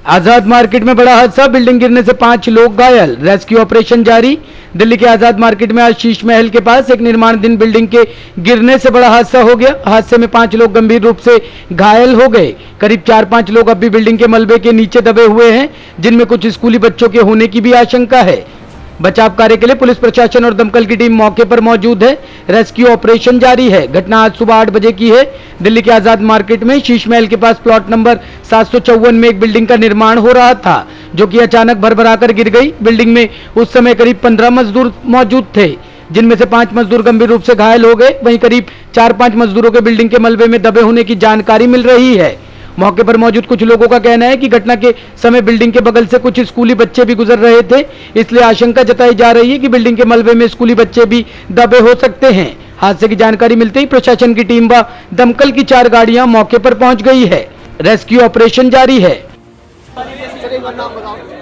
आजाद market में बड़ा हादसा, बिल्डिंग गिरने से 5 लोग घायल, रेस्क्यू ऑपरेशन जारी। दिल्ली के आजाद मार्केट में आज शीश महल के पास एक निर्माणाधीन बिल्डिंग के गिरने से बड़ा हादसा हो गया। हादसे में 5 लोग गंभीर रूप से घायल हो गए। करीब 4-5 लोग अब भी बिल्डिंग के मलबे के नीचे दबे हुए हैं, जिनमें कुछ स्कूली बच्चों के होने की भी आशंका है। बचाव कार्य के लिए पुलिस प्रशासन और दमकल की टीम मौके पर मौजूद है। रेस्क्यू ऑपरेशन जारी है। घटना आज सुबह 8 बजे की है। दिल्ली के आजाद मार्केट में शीश महल के पास प्लॉट नंबर 754 में एक बिल्डिंग का निर्माण हो रहा था, जो कि अचानक भरभराकर गिर गई। बिल्डिंग में उस समय करीब 15 मजदूर मौजूद थे, जिनमें से 5 मजदूर गंभीर रूप से घायल हो गए। वहीं करीब 4-5 मजदूरों के बिल्डिंग के मलबे में दबे होने की जानकारी मिल रही है। मौके पर मौजूद कुछ लोगों का कहना है कि घटना के समय बिल्डिंग के बगल से कुछ स्कूली बच्चे भी गुजर रहे थे, इसलिए आशंका जताई जा रही है कि बिल्डिंग के मलबे में स्कूली बच्चे भी दबे हो सकते हैं। हादसे की जानकारी मिलते ही प्रशासन की टीम व दमकल की 4 गाड़ियां मौके पर पहुंच गई है। रेस्क्यू ऑपरेशन जारी है।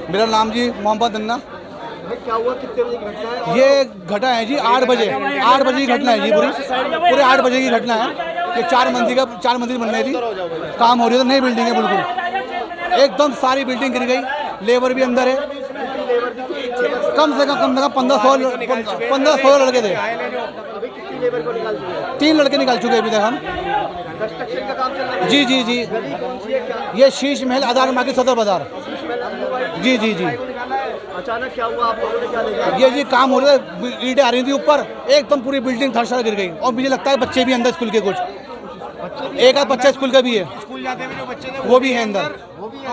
मेरा नाम जी मोहम्मद अन्ना। क्या हुआ, कितने बजे की घटना है? ये घटा है जी 8 बजे की घटना है जी। पूरे 8 बजे की घटना है। ये 4 मंजिल बन रही थी, काम हो रही थी। नई बिल्डिंग है, बिल्कुल एकदम सारी बिल्डिंग गिर गई। लेबर भी अंदर है। कम से कम 1500 लड़के थे। अभी कितनी लेबर को निकाल दिया है? 3 लड़के निकाल चुके अभी तक हम। कंस्ट्रक्शन का काम चल रहा है? जी। गली कौन सी है, क्या? ये शीश महल आजाद मार्केट सदर बाजार। जी। अचानक क्या हुआ, आप लोगों ने क्या देखा? ये जी काम हो रहा है, ईंटें आ रही थी ऊपर, एकदम पूरी बिल्डिंग धड़ाधड़ गिर गई। और मुझे लगता है बच्चे भी अंदर स्कूल के, कुछ एक आध बच्चा स्कूल का भी है, स्कूल जाते हुए जो बच्चे थे वो भी है अंदर।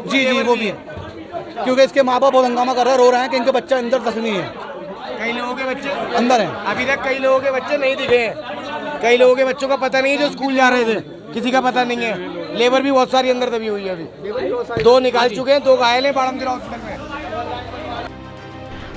जी वो भी है, क्योंकि इसके माँ बाप बहुत हंगामा कर रहे हैं, रो रहे हैं कि इनके बच्चा अंदर तक नहीं है। कई लोगों के बच्चे अंदर है। अभी तक कई लोगों के बच्चे नहीं दिखे हैं। कई लोगों के बच्चों का पता नहीं है जो स्कूल जा रहे थे, किसी का पता नहीं है। लेबर भी बहुत सारी अंदर दबी हुई है। अभी 2 निकाल चुके हैं, 2 घायल हैं बाड़मदिरा हॉस्पिटल में।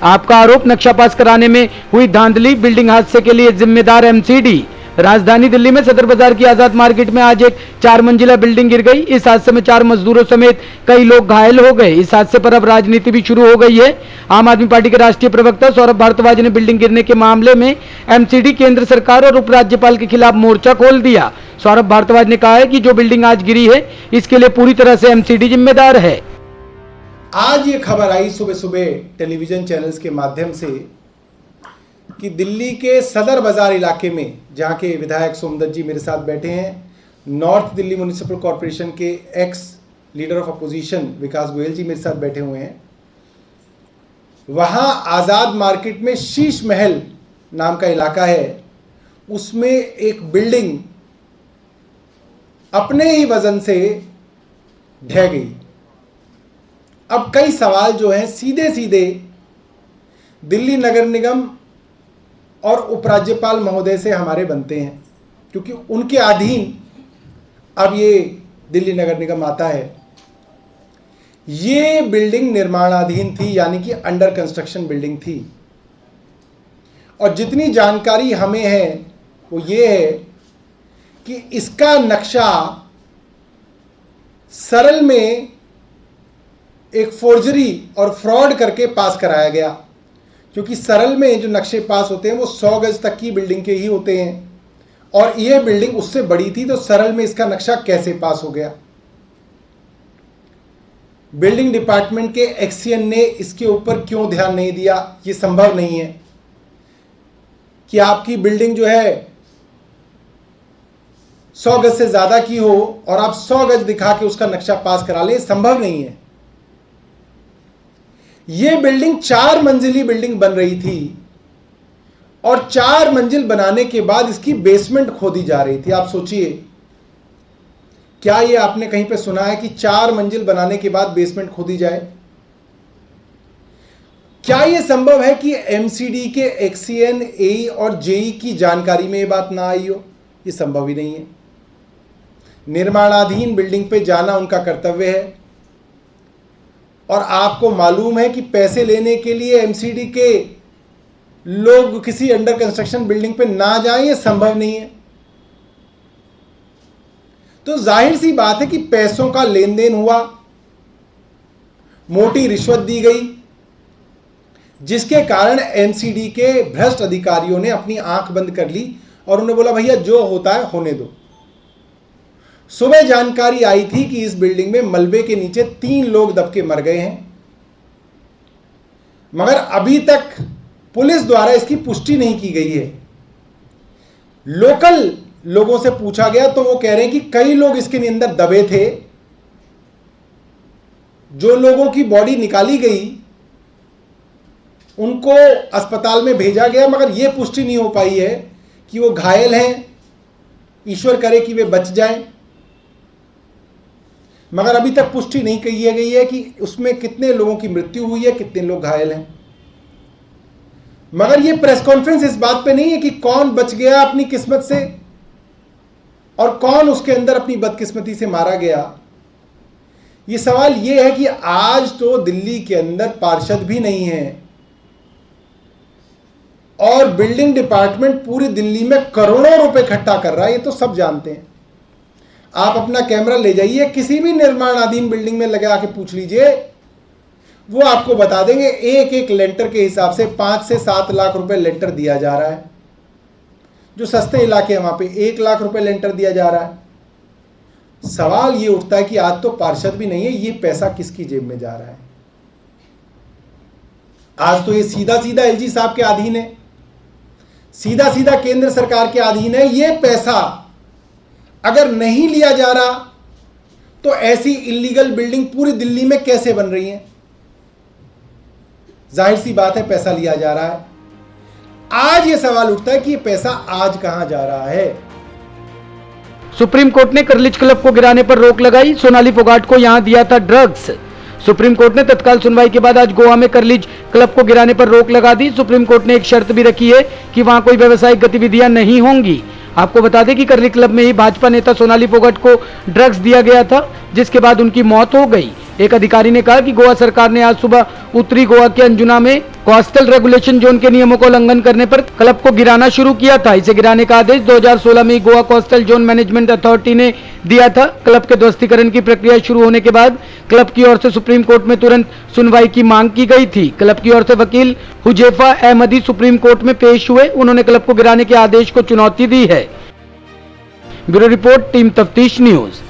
आपका आरोप, नक्शा पास कराने में हुई धांधली, बिल्डिंग हादसे के लिए जिम्मेदार एमसीडी। राजधानी दिल्ली में सदर बाजार की आजाद मार्केट में आज एक 4 मंजिला बिल्डिंग गिर गई। इस हादसे में 4 मजदूरों समेत कई लोग घायल हो गए। इस हादसे पर अब राजनीति भी शुरू हो गई है। आम आदमी पार्टी के राष्ट्रीय प्रवक्ता सौरभ भारद्वाज ने बिल्डिंग गिरने के मामले में एमसीडी, केंद्र सरकार और उपराज्यपाल के खिलाफ मोर्चा खोल दिया। सौरभ भारद्वाज ने कहा है कि जो बिल्डिंग आज गिरी है, इसके लिए पूरी तरह से एमसीडी जिम्मेदार है। आज ये खबर आई सुबह सुबह टेलीविजन चैनल्स के माध्यम से कि दिल्ली के सदर बाजार इलाके में, जहाँ के विधायक सोमदत्त जी मेरे साथ बैठे हैं, नॉर्थ दिल्ली म्युनिसिपल कॉरपोरेशन के एक्स लीडर ऑफ अपोजिशन विकास गोयल जी मेरे साथ बैठे हुए हैं, वहाँ आज़ाद मार्केट में शीश महल नाम का इलाका है, उसमें एक बिल्डिंग अपने ही वजन से ढह गई। अब कई सवाल जो हैं सीधे सीधे दिल्ली नगर निगम और उपराज्यपाल महोदय से हमारे बनते हैं, क्योंकि उनके अधीन अब ये दिल्ली नगर निगम आता है। ये बिल्डिंग निर्माणाधीन थी, यानी कि अंडर कंस्ट्रक्शन बिल्डिंग थी। और जितनी जानकारी हमें है वो ये है कि इसका नक्शा सरल में एक फोर्जरी और फ्रॉड करके पास कराया गया, क्योंकि सरल में जो नक्शे पास होते हैं वो 100 गज तक की बिल्डिंग के ही होते हैं, और ये बिल्डिंग उससे बड़ी थी, तो सरल में इसका नक्शा कैसे पास हो गया? बिल्डिंग डिपार्टमेंट के एक्सीएन ने इसके ऊपर क्यों ध्यान नहीं दिया? ये संभव नहीं है कि आपकी बिल्डिंग जो है 100 गज से ज्यादा की हो और आप 100 गज दिखा के उसका नक्शा पास करा लें, संभव नहीं है। यह बिल्डिंग 4 मंजिली बिल्डिंग बन रही थी, और 4 मंजिल बनाने के बाद इसकी बेसमेंट खोदी जा रही थी। आप सोचिए, क्या यह आपने कहीं पे सुना है कि 4 मंजिल बनाने के बाद बेसमेंट खोदी जाए? क्या यह संभव है कि एमसीडी के एक्सीएन, एई और जेई की जानकारी में यह बात ना आई हो? यह संभव ही नहीं है। निर्माणाधीन बिल्डिंग पे जाना उनका कर्तव्य है, और आपको मालूम है कि पैसे लेने के लिए एमसीडी के लोग किसी अंडर कंस्ट्रक्शन बिल्डिंग पे ना जाएं, ये संभव नहीं है। तो जाहिर सी बात है कि पैसों का लेन देन हुआ, मोटी रिश्वत दी गई, जिसके कारण एमसीडी के भ्रष्ट अधिकारियों ने अपनी आंख बंद कर ली और उन्होंने बोला भैया जो होता है होने दो। सुबह जानकारी आई थी कि इस बिल्डिंग में मलबे के नीचे 3 लोग दब के मर गए हैं, मगर अभी तक पुलिस द्वारा इसकी पुष्टि नहीं की गई है। लोकल लोगों से पूछा गया तो वो कह रहे हैं कि कई लोग इसके अंदर दबे थे। जो लोगों की बॉडी निकाली गई उनको अस्पताल में भेजा गया, मगर यह पुष्टि नहीं हो पाई है कि वो घायल हैं। ईश्वर करे कि वे बच जाएं, मगर अभी तक पुष्टि नहीं की गई है कि उसमें कितने लोगों की मृत्यु हुई है, कितने लोग घायल हैं। मगर यह प्रेस कॉन्फ्रेंस इस बात पे नहीं है कि कौन बच गया अपनी किस्मत से और कौन उसके अंदर अपनी बदकिस्मती से मारा गया। यह सवाल यह है कि आज तो दिल्ली के अंदर पार्षद भी नहीं है और बिल्डिंग डिपार्टमेंट पूरी दिल्ली में करोड़ों रुपए इकट्ठा कर रहा है, ये तो सब जानते हैं। आप अपना कैमरा ले जाइए, किसी भी निर्माणाधीन बिल्डिंग में लगा के पूछ लीजिए, वो आपको बता देंगे एक एक लेंटर के हिसाब से 5 से 7 लाख रुपए लेंटर दिया जा रहा है। जो सस्ते इलाके हैं वहां पे 1 लाख रुपए लेंटर दिया जा रहा है। सवाल ये उठता है कि आज तो पार्षद भी नहीं है, ये पैसा किसकी जेब में जा रहा है। आज तो ये सीधा सीधा एलजी साहब के अधीन है, सीधा सीधा केंद्र सरकार के अधीन है। ये पैसा अगर नहीं लिया जा रहा तो ऐसी इलीगल बिल्डिंग पूरी दिल्ली में कैसे बन रही है। जाहिर सी बात है पैसा लिया जा रहा है। आज ये सवाल उठता है कि ये पैसा आज कहां जा रहा है। सुप्रीम कोर्ट ने कर्लिच क्लब को गिराने पर रोक लगाई। सोनाली फोगाट को यहां दिया था ड्रग्स। सुप्रीम कोर्ट ने तत्काल सुनवाई के बाद आज गोवा में कर्लिच क्लब को गिराने पर रोक लगा दी। सुप्रीम कोर्ट ने एक शर्त भी रखी है कि वहां कोई व्यावसायिक गतिविधियां नहीं होंगी। आपको बता दें कि कर्लिच क्लब में ही भाजपा नेता सोनाली फोगाट को ड्रग्स दिया गया था, जिसके बाद उनकी मौत हो गई। एक अधिकारी ने कहा कि गोवा सरकार ने आज सुबह उत्तरी गोवा के अंजुना में कोस्टल रेगुलेशन जोन के नियमों का उल्लंघन करने पर क्लब को गिराना शुरू किया था। इसे गिराने का आदेश 2016 में Goa coastal zone management authority ने दिया था। क्लब के ध्वस्तीकरण की प्रक्रिया शुरू होने के बाद क्लब की ओर से सुप्रीम कोर्ट में तुरंत सुनवाई की मांग की गई थी। क्लब की ओर से वकील हुजैफा अहमदी सुप्रीम कोर्ट में पेश हुए। उन्होंने क्लब को गिराने के आदेश को चुनौती दी है। ब्यूरो रिपोर्ट, टीम तफ्तीश न्यूज।